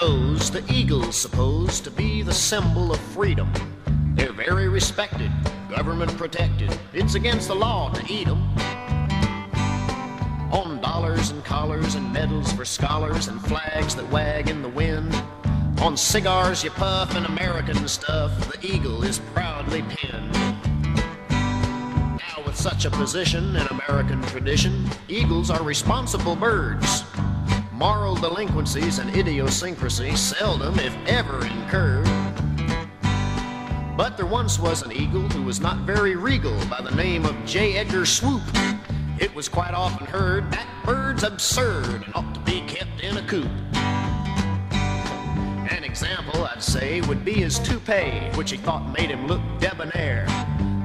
knows the eagle's supposed to be the symbol of freedom. They're very respected, government protected. It's against the law to eat 'em. On dollars and collars and medals for scholars and flags that wag in the wind. On cigars you puff and American stuff, the eagle is proudly pinned. Now with such a position in American tradition, eagles are responsible birds. Moral delinquencies and idiosyncrasy seldom, if ever, incurred. But there once was an eagle who was not very regal by the name of Edgar Swoop. It was quite often heard that bird's absurd and ought to be kept in a coop. An example, I'd say, would be his toupee, which he thought made him look debonair.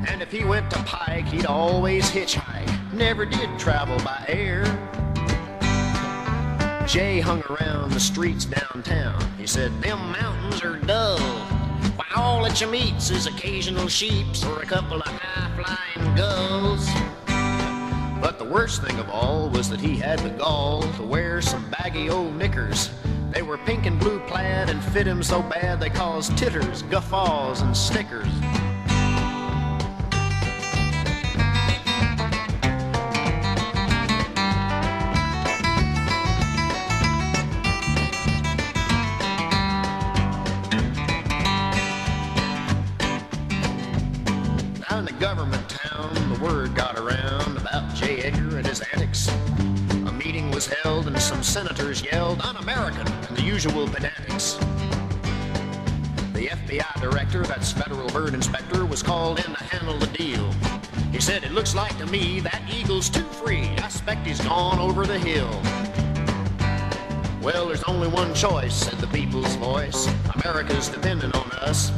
And if he went to Pike, he'd always hitchhike, never did travel by air. Jay hung around the streets downtown. He said, them mountains are dull. Why, all that you meets is occasional sheeps or a couple of high-flying gulls. But the worst thing of all was that he had the gall to wear some baggy old knickers. They were pink and blue plaid and fit him so bad they caused titters, guffaws, and snickers. Now in the government town, the word got around about J. Edgar and his antics. A meeting was held and some senators yelled, "Un-American," and the usual pedantics. The FBI director, that's Federal Bird Inspector, was called in to handle the deal. He said, "It looks like to me that eagle's too free. I expect he's gone over the hill." Well, there's only one choice, said the people's voice. America's depending on us.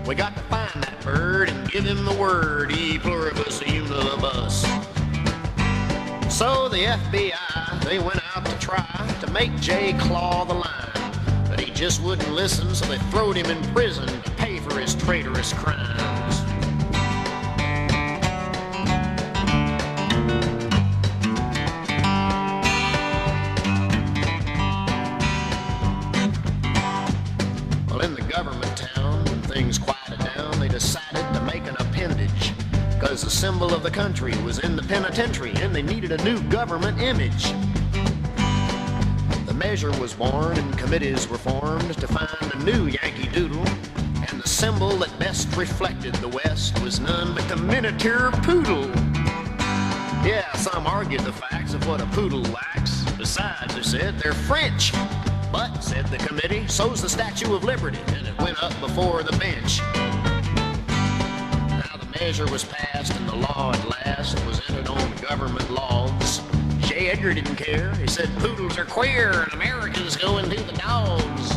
We got to find that bird and give him the word, e pluribus unilibus. So the FBI, they went out to try to make Jay claw the line. But he just wouldn't listen, so they throwed him in prison to pay for his traitorous crimes. Well, in the government town, when things quieted down, they decided to make an appendage. Because the symbol of the country was in the penitentiary and they needed a new government image. The measure was born and committees were formed to find a new Yankee Doodle. And the symbol that best reflected the West was none but the miniature poodle. Yeah, some argued the facts of what a poodle lacks. Besides, they said, they're French. But, said the committee, so's the Statue of Liberty, and it went up before the bench. Measure was passed and the law at last was entered on government logs. J. Edgar didn't care. He said poodles are queer and America's going to the dogs.